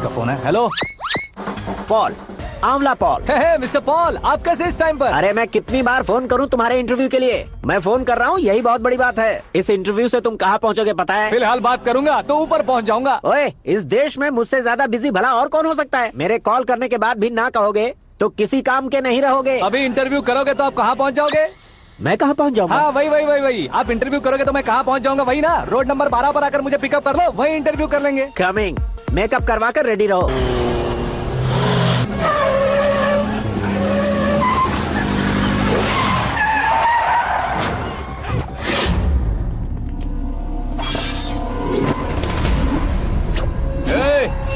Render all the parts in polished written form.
किसका फोन है? Hello Paul, आंवला पॉल। हे मिस्टर पॉल, आप कैसे इस टाइम पर? अरे मैं कितनी बार फोन करूं तुम्हारे इंटरव्यू के लिए? मैं फोन कर रहा हूं, यही बहुत बड़ी बात है। इस इंटरव्यू से तुम कहां पहुंचोगे पता है? फिलहाल बात करूंगा तो ऊपर पहुंच जाऊंगा। ओए, इस देश में मुझसे ज्यादा बिजी भला और कौन हो सकता है? मेरे कॉल करने के बाद भी ना कहोगे तो किसी काम के नहीं रहोगे। अभी इंटरव्यू करोगे तो आप कहाँ पहुँच जाओगे? मैं कहां पहुंच जाऊंगा? हाँ वही। आप इंटरव्यू करोगे तो मैं कहाँ पहुँच जाऊंगा? वही ना, रोड नंबर 12 पर आकर मुझे पिकअप कर लो, वही इंटरव्यू कर लेंगे। कमिंग। मेकअप करवा कर रेडी रहो।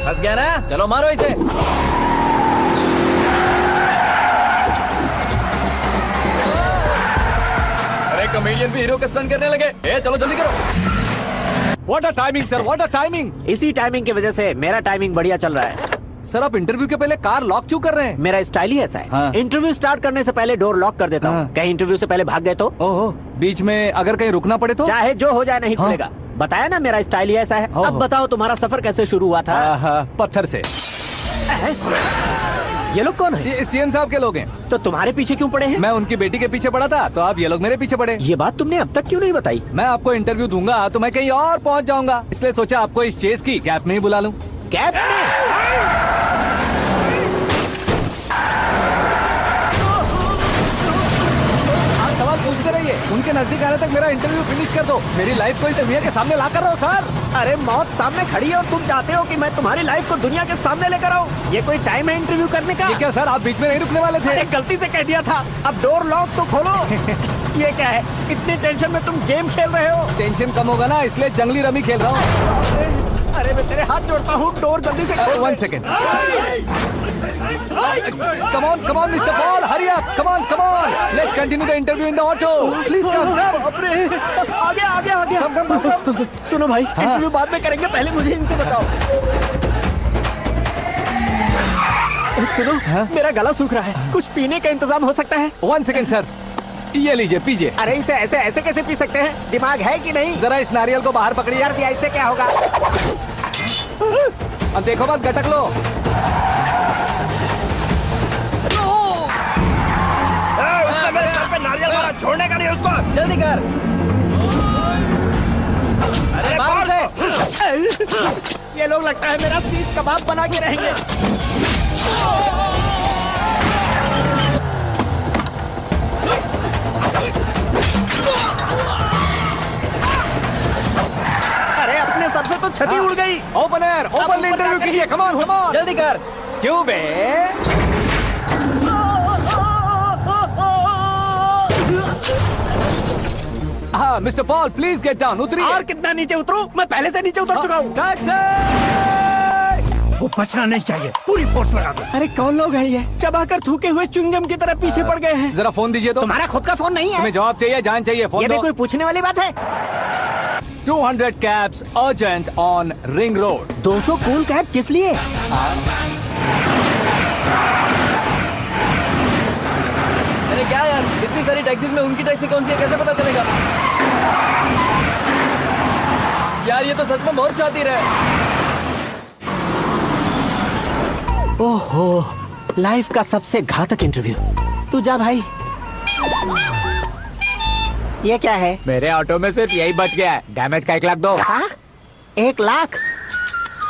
फंस गया ना, चलो मारो इसे। अरे कॉमेडियन भी हीरो के स्टंट करने लगे। चलो जल्दी करो। What a timing sir, what a timing. इसी टाइमिंग की वजह से मेरा टाइमिंग बढ़िया चल रहा है। सर आप इंटरव्यू के पहले कार लॉक क्यों कर रहे हैं? मेरा स्टाइल ही ऐसा है। हाँ। इंटरव्यू स्टार्ट करने से पहले डोर लॉक कर देता हूँ। हाँ। कहीं इंटरव्यू से पहले भाग गए तो? ओहो, बीच में अगर कहीं रुकना पड़े तो? चाहे जो हो जाए नहीं हाँ। खुलेगा। बताया ना मेरा स्टाइल ही ऐसा है। ओहो। अब बताओ तुम्हारा सफर कैसे शुरू हुआ था? पत्थर से। ये लोग कौन है? ये सीएम साहब के लोग हैं। तो तुम्हारे पीछे क्यों पड़े हैं? मैं उनकी बेटी के पीछे पड़ा था तो आप ये लोग मेरे पीछे पड़े। ये बात तुमने अब तक क्यों नहीं बताई? मैं आपको इंटरव्यू दूंगा तो मैं कहीं और पहुंच जाऊंगा, इसलिए सोचा आपको इस चेस की कैप में ही बुला लूं। कैब में? आप सवाल पूछते रहिए, उनके नजदीक आने तक मेरा इंटरव्यू फिनिश कर दो। मेरी लाइफ को इस दुनिया के सामने ला कर रहो सर। अरे मौत सामने खड़ी है और तुम चाहते हो कि मैं तुम्हारी लाइफ को दुनिया के सामने लेकर आऊं? ये कोई टाइम है इंटरव्यू करने का? ये क्या सर, आप बीच में नहीं रुकने वाले थे? अरे गलती से कह दिया था। अब डोर लॉक तो खोलो। ये क्या है? इतनी टेंशन में तुम गेम खेल रहे हो? टेंशन कम होगा ना, इसलिए जंगली रमी खेल रहा हूँ। अरे मैं तेरे हाथ जोड़ता हूँ, डोर जल्दी से खोल। 1 second. Come on, Mr. Paul, hurry up. Come on. Let's continue the interview in the auto. Please come. आगे। Come. सुनो भाई, इंटरव्यू बाद में करेंगे, पहले मुझे इनसे बताओ। सुनो, मेरा गला सूख रहा है, कुछ पीने का इंतजाम हो सकता है? 1 सेकेंड सर, ये लीजिए पीजिए। अरे इसे ऐसे कैसे पी सकते हैं? दिमाग है कि नहीं? जरा इस नारियल को बाहर पकड़िए। यार ऐसे क्या होगा? अब देखो मत, गटक लो। मेरे सर पे नारियल मारा, छोड़ने का नहीं उसको। जल्दी कर। अरे मार उसे। ये लोग लगता है मेरा सीख कबाब बना के रहेंगे। अरे अपने सर से तो छती उड़ गई। ओपन एयर, ओपन इंटरव्यू कीजिए। कम ऑन जल्दी कर। क्यों बे? हाँ mister Paul, please get down. उतरिए। और कितना नीचे उतरूं? मैं पहले से नीचे उतर चुका हूँ। टैक्सी! वो बचना नहीं चाहिए, पूरी फोर्स लगा दो। अरे कौन लोग हैं ये? चबाकर थूके हुए च्युइंगम की तरह पीछे पड़ गए हैं। जरा फोन दीजिए तो। तुम्हारा खुद का फोन नहीं है? तुम्हें जवाब चाहिए, जान चाहिए, फोन ये दो। भी कोई पूछने वाली बात है? 200 cabs urgent on Ring Road. 200 cool cab किस लिए? अरे क्या यार, इतनी सारी टैक्सीज में उनकी टैक्सी कौन सी है, कैसे पता चलेगा? यार ये तो सच में बहुत शातिर है। ओहो, लाइफ का सबसे घातक इंटरव्यू। तू जा भाई। ये क्या है? मेरे ऑटो में सिर्फ यही बच गया है। डैमेज का 1 लाख दो। 1 लाख?